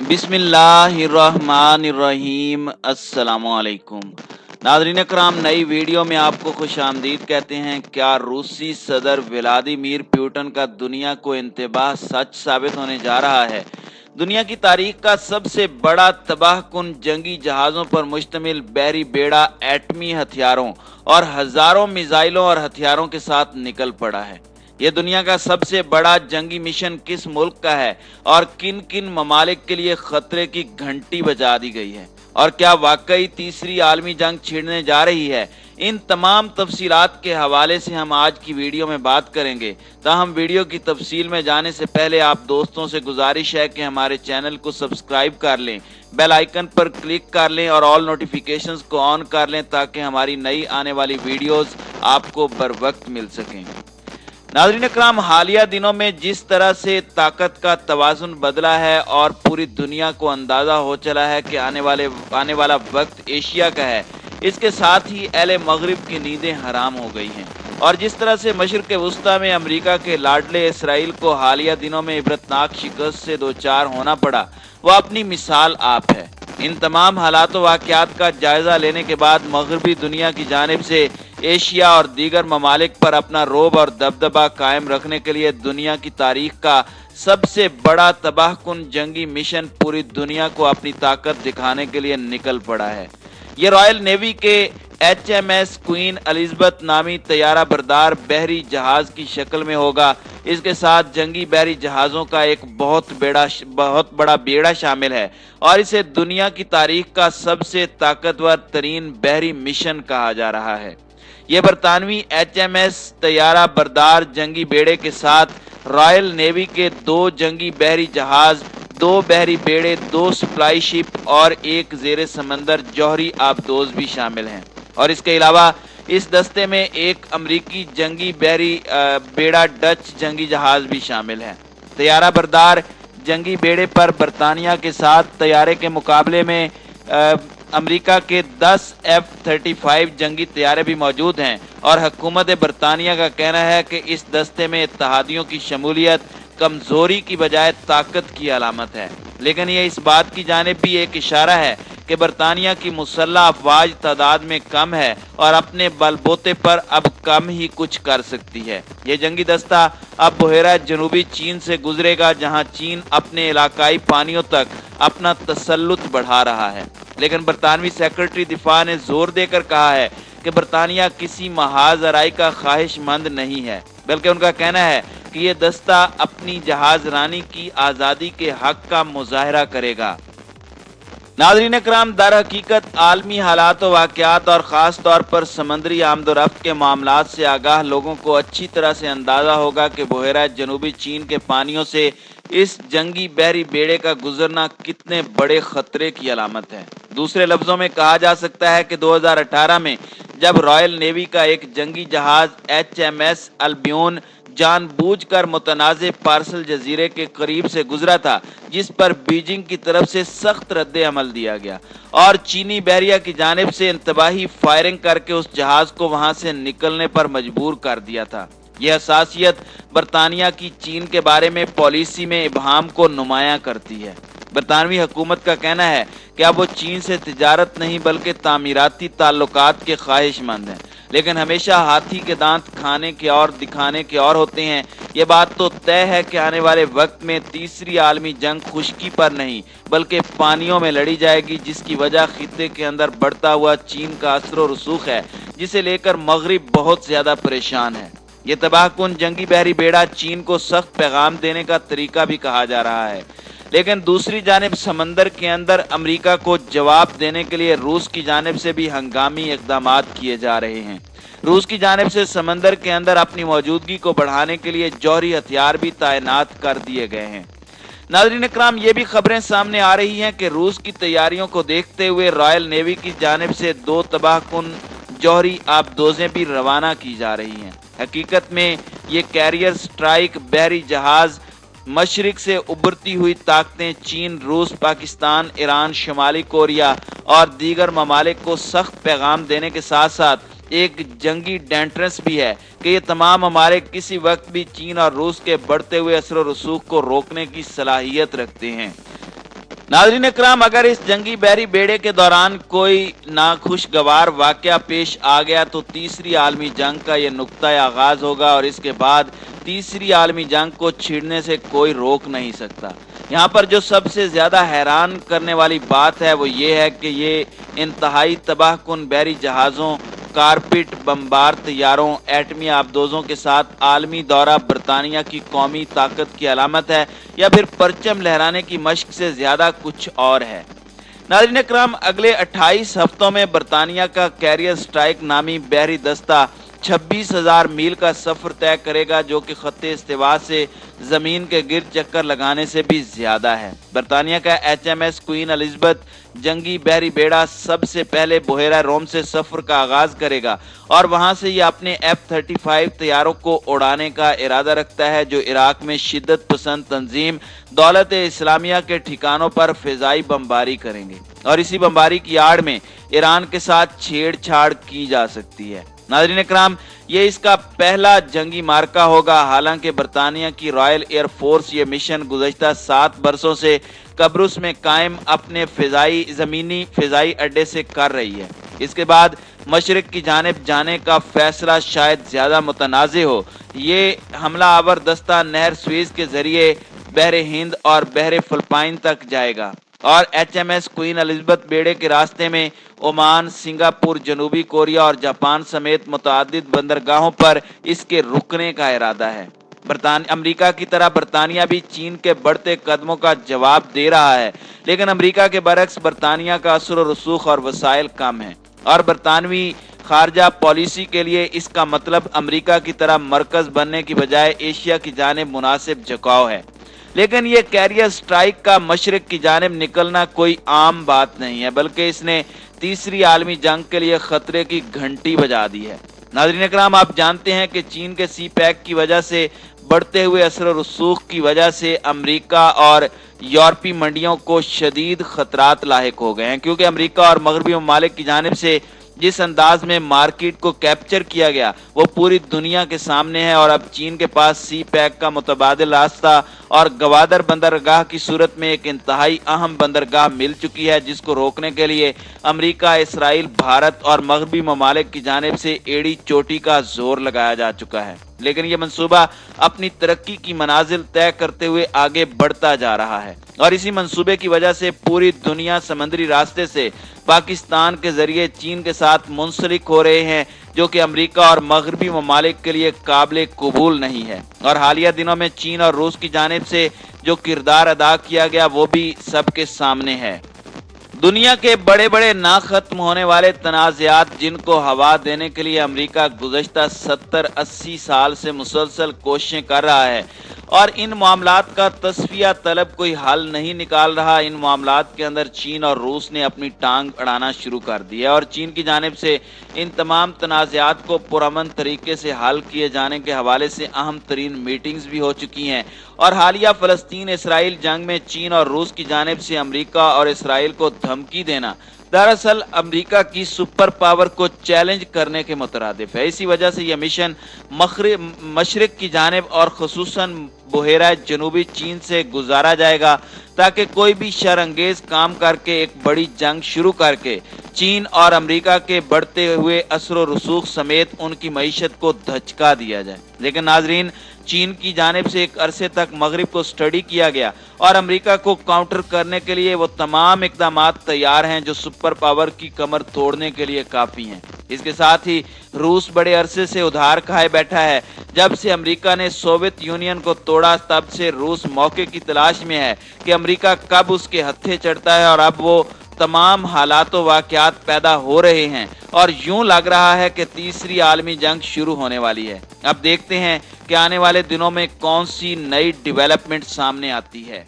बिस्मिल्लाहिर्रहमानिर्रहीम। अस्सलामु अलैकुम नाज़रीन अकराम, नई वीडियो में आपको खुश आमदीद कहते हैं। क्या रूसी सदर व्लादिमीर पुतिन का दुनिया को इंतबाह सच साबित होने जा रहा है। दुनिया की तारीख का सबसे बड़ा तबाहकुन जंगी जहाज़ों पर मुश्तमिल बहरी बेड़ा एटमी हथियारों और हज़ारों मिसाइलों और हथियारों के साथ निकल पड़ा है। ये दुनिया का सबसे बड़ा जंगी मिशन किस मुल्क का है और किन किन ममालिक के लिए खतरे की घंटी बजा दी गई है, और क्या वाकई तीसरी आलमी जंग छिड़ने जा रही है। इन तमाम तफसीलात के हवाले से हम आज की वीडियो में बात करेंगे। ताहम वीडियो की तफसील में जाने से पहले आप दोस्तों से गुजारिश है कि हमारे चैनल को सब्सक्राइब कर लें, बेल आइकन पर क्लिक कर लें और ऑल नोटिफिकेशंस को ऑन कर लें ताकि हमारी नई आने वाली वीडियोस आपको बर वक्त मिल सकें। नाज़रीन अकराम, हालिया दिनों में जिस तरह से ताकत का तवाज़ुन बदला है और पूरी दुनिया को अंदाज़ा हो चला है कि आने वाला वक्त एशिया का है, इसके साथ ही अहले मगरिब की नींदें हराम हो गई हैं। और जिस तरह से मशरिक़ वुस्ता में अमेरिका के लाडले इसराइल को हालिया दिनों में इबरतनाक शिकस्त से दो चार होना पड़ा, वह अपनी मिसाल आप है। इन तमाम हालात वाक़यात का जायज़ा लेने के बाद मगरबी दुनिया की जानिब से एशिया और दीगर ममालिक पर अपना रोब और दबदबा कायम रखने के लिए दुनिया की तारीख का सबसे बड़ा तबाहकुन जंगी मिशन पूरी दुनिया को अपनी ताकत दिखाने के लिए निकल पड़ा है। ये रॉयल नेवी के HMS क्वीन एलिजाबेथ नामी तैयारा बरदार बहरी जहाज की शक्ल में होगा। इसके साथ जंगी बहरी जहाज़ों का एक बहुत बड़ा बेड़ा शामिल है और इसे दुनिया की तारीख का सबसे ताकतवर तरीन बहरी मिशन कहा जा रहा है। ये बरतानवी HMS तैयारा बरदार जंगी बेड़े के साथ रॉयल नेवी के 2 जंगी बहरी जहाज, 2 बहरी बेड़े, 2 सप्लाई शिप और एक जेर समंदर जौहरी आबदोज भी शामिल हैं। और इसके अलावा इस दस्ते में एक अमरीकी जंगी बहरी बेड़ा डच जंगी जहाज भी शामिल है। तैयारा बरदार जंगी बेड़े पर बरतानिया के साथ तैयारे के मुकाबले में अमेरिका के 10 F-35 जंगी तैयारे भी मौजूद हैं और हुकूमत बरतानिया का कहना है कि इस दस्ते में इत्तहादियों की शमूलियत कमजोरी की बजाय ताकत की अलामत है। लेकिन यह इस बात की जानिब भी एक इशारा है कि बरतानिया की मुसल्लह अफवाज तादाद में कम है और अपने बलबोते पर अब कम ही कुछ कर सकती है। ये जंगी दस्ता अब बहेरा जनूबी चीन से गुजरेगा, जहां चीन अपने इलाकाई पानियों तक अपना तसल्लुत बढ़ा रहा है। लेकिन बरतानवी सेक्रेटरी दिफा ने जोर देकर कहा है कि बरतानिया किसी महाज आराई का ख्वाहिशमंद नहीं है, बल्कि उनका कहना है कि ये दस्ता अपनी जहाज रानी की आज़ादी के हक का मुजाहरा करेगा। नाज़रीन इकराम, दर हकीकत आलमी हालात व वाक़यात और ख़ास तौर पर समंदरी आमदोरफ्त के मामलात से आगाह लोगों को अच्छी तरह से अंदाज़ा होगा कि बहेरा जनूबी चीन के पानियों से इस जंगी बहरी बेड़े का गुजरना कितने बड़े खतरे की अलामत है। दूसरे लफ्ज़ों में कहा जा सकता है कि 2018 में जब रॉयल नेवी का एक जंगी जहाज HMS अल्बियोन जानबूझकर मुतनाज़े पार्सल जजीरे के करीब से गुजरा था, जिस पर बीजिंग की तरफ से सख्त रद्द अमल दिया गया और चीनी बहरिया की जानिब से इंतबाही फायरिंग करके उस जहाज को वहां से निकलने पर मजबूर कर दिया था। यह हसासियत बरतानिया की चीन के बारे में पॉलिसी में इबहाम को नुमायां करती है। बरतानवी हुकूमत का कहना है कि अब वो चीन से तिजारत नहीं बल्कि तामीराती ताल्लुकात के ख्वाहिशमंद हैं, लेकिन हमेशा हाथी के दांत खाने के और दिखाने के और होते हैं। ये बात तो तय है कि आने वाले वक्त में तीसरी आलमी जंग खुश्की पर नहीं बल्कि पानियों में लड़ी जाएगी, जिसकी वजह खित्ते के अंदर बढ़ता हुआ चीन का असर व रसूख है, जिसे लेकर मगरिब बहुत ज्यादा परेशान है। ये तबाहकुन जंगी बहरी बेड़ा चीन को सख्त पैगाम देने का तरीका भी कहा जा रहा है, लेकिन दूसरी जानिब समंदर के अंदर अमेरिका को जवाब देने के लिए रूस की जानिब से भी हंगामी इक़दामात किए जा रहे हैं। रूस की जानिब से समंदर के अंदर अपनी मौजूदगी को बढ़ाने के लिए जौहरी हथियार भी तैनात कर दिए गए हैं। नाज़रीन इकराम, ये भी खबरें सामने आ रही हैं कि रूस की तैयारियों को देखते हुए रॉयल नेवी की जानिब से 2 तबाहकुन जौहरी आबदोजें भी रवाना की जा रही हैं। हकीकत में ये कैरियर स्ट्राइक बहरी जहाज मशरिक से उभरती हुई ताकतें चीन, रूस, पाकिस्तान, ईरान, शुमाली कोरिया और दीगर ममालिक को सख्त पैगाम देने के साथ साथ एक जंगी डेंट्रेंस भी है कि ये तमाम ममालिक किसी वक्त भी चीन और रूस के बढ़ते हुए असर व रसूख को रोकने की सलाहियत रखते हैं। नाज़रीन इकराम, अगर इस जंगी बहरी बेड़े के दौरान कोई नाखुशगवार वाकया पेश आ गया तो तीसरी आलमी जंग का ये नुक्ता आगाज होगा और इसके बाद तीसरी आलमी जंग को छिड़ने से कोई रोक नहीं सकता। यहाँ पर जो सबसे ज्यादा हैरान करने वाली बात है वो ये है कि ये इंतहाई तबाहकुन बहरी जहाज़ों, कारपेट बमबार तैयारों, एटमी आबदोजों के साथ आलमी दौरा बरतानिया की कौमी ताकत की अलामत है या फिर परचम लहराने की मश्क से ज्यादा कुछ और है। नाज़रीन इकराम, अगले 28 हफ्तों में बरतानिया का कैरियर स्ट्राइक नामी बहरी दस्ता 26,000 मील का सफर तय करेगा, जो कि खत्ते इस्तिवा से जमीन के गिर्द चक्कर लगाने से भी ज्यादा है। बरतानिया का HMS क्वीन एलिजाबेथ जंगी बहरी बेड़ा सबसे पहले बुहेरा रोम से सफर का आगाज करेगा और वहां से ये अपने F-35 तैयारों को उड़ाने का इरादा रखता है, जो इराक में शिद्दत पसंद तंजीम दौलत इस्लामिया के ठिकानों पर फिजाई बमबारी करेंगे और इसी बमबारी की आड़ में ईरान के साथ छेड़छाड़ की जा सकती है। नाज़रीन इकराम, ये इसका पहला जंगी मार्का होगा। हालांकि बरतानिया की रॉयल एयर फोर्स ये मिशन गुज़श्ता 7 बरसों से कब्रुस में कायम अपने जमीनी फिजाई अड्डे से कर रही है। इसके बाद मशरिक की जानिब जाने का फैसला शायद ज्यादा मुतनाज़े हो। ये हमला आवर दस्ता नहर स्वेज के जरिए बहरे हिंद और बहरे फिलिपाइन तक जाएगा और HMS क्वीन एलिजाबेथ बेड़े के रास्ते में ओमान, सिंगापुर, जनूबी कोरिया और जापान समेत मुतअद्दिद बंदरगाहों पर इसके रुकने का इरादा है। अमेरिका की तरह बरतानिया भी चीन के बढ़ते कदमों का जवाब दे रहा है, लेकिन अमेरिका के बरक्स बरतानिया का असर और रसूख और वसाइल कम है और बरतानवी खारजा पॉलिसी के लिए इसका मतलब अमेरिका की तरह मरकज बनने की बजाय एशिया की जानिब मुनासिब झुकाव है। लेकिन ये कैरियर स्ट्राइक का मशरिक की जानिब निकलना कोई आम बात नहीं है, बल्कि इसने तीसरी आलमी जंग के लिए खतरे की घंटी बजा दी है। नाज़रीन इकराम, आप जानते हैं कि चीन के CPEC की वजह से बढ़ते हुए असर और रसूख की वजह से अमेरिका और यूरोपीय मंडियों को शदीद खतरात लाहिक हो गए हैं, क्योंकि अमेरिका और मगरबी ममालिक की जानिब से जिस अंदाज में मार्केट को कैप्चर किया गया वो पूरी दुनिया के सामने है और अब चीन के पास CPEC का मुतबादिल रास्ता और गवादर बंदरगाह की सूरत में एक इंतहाई अहम बंदरगाह मिल चुकी है, जिसको रोकने के लिए अमेरिका, इसराइल, भारत और मगरबी ममालिक की जानिब से एड़ी चोटी का जोर लगाया जा चुका है। लेकिन यह मंसूबा अपनी तरक्की की मनाजिल तय करते हुए आगे बढ़ता जा रहा है और इसी मंसूबे की वजह से पूरी दुनिया समंदरी रास्ते से पाकिस्तान के जरिए चीन के साथ मुंसलिक हो रहे हैं, जो कि अमेरिका और मगरबी ममालिक के लिए काबिल कबूल नहीं है। और हालिया दिनों में चीन और रूस की जानिब से जो किरदार अदा किया गया वो भी सबके सामने है। दुनिया के बड़े बड़े ना खत्म होने वाले तनाज़ात जिनको हवा देने के लिए अमेरिका गुज़श्ता 70-80 साल से मुसलसल कोशिशें कर रहा है और इन मामलात का तस्फिया तलब कोई हल नहीं निकाल रहा। इन मामलात के अंदर चीन और रूस ने अपनी टांग अड़ाना शुरू कर दी है और चीन की जानिब से इन तमाम तनाज़ात को पुरअमन तरीके से हल किए जाने के हवाले से अहम तरीन मीटिंग्स भी हो चुकी हैं और हालिया फ़लस्तीन इसराइल जंग में चीन और रूस की जानिब से अमेरिका और इसराइल को धमकी देना दरअसल अमेरिका की सुपर पावर को चैलेंज करने के मुतरादिफ है। इसी वजह से यह मिशन मशरिक की जानिब और खुसूसन बुहेरा जनूबी चीन से गुजारा जाएगा ताकि कोई भी शरअंगेज काम करके एक बड़ी जंग शुरू करके चीन और अमेरिका के बढ़ते हुए असर व रसूख समेत उनकी मईशत को धचका दिया जाए। लेकिन नाजरीन, चीन की जानिब से एक अरसे तक मगरिब को स्टडी किया गया और अमेरिका को काउंटर करने के लिए वो तमाम इकदामात तैयार हैं जो सुपर पावर की कमर तोड़ने के लिए काफ़ी हैं। इसके साथ ही रूस बड़े अरसे से उधार खाए बैठा है। जब से अमेरिका ने सोवियत यूनियन को तोड़ा तब से रूस मौके की तलाश में है कि अमेरिका कब उसके हत्थे चढ़ता है और अब वो तमाम हालात व वाक़यात पैदा हो रहे हैं और यूं लग रहा है कि तीसरी आलमी जंग शुरू होने वाली है। अब देखते हैं कि आने वाले दिनों में कौन सी नई डेवलपमेंट सामने आती है।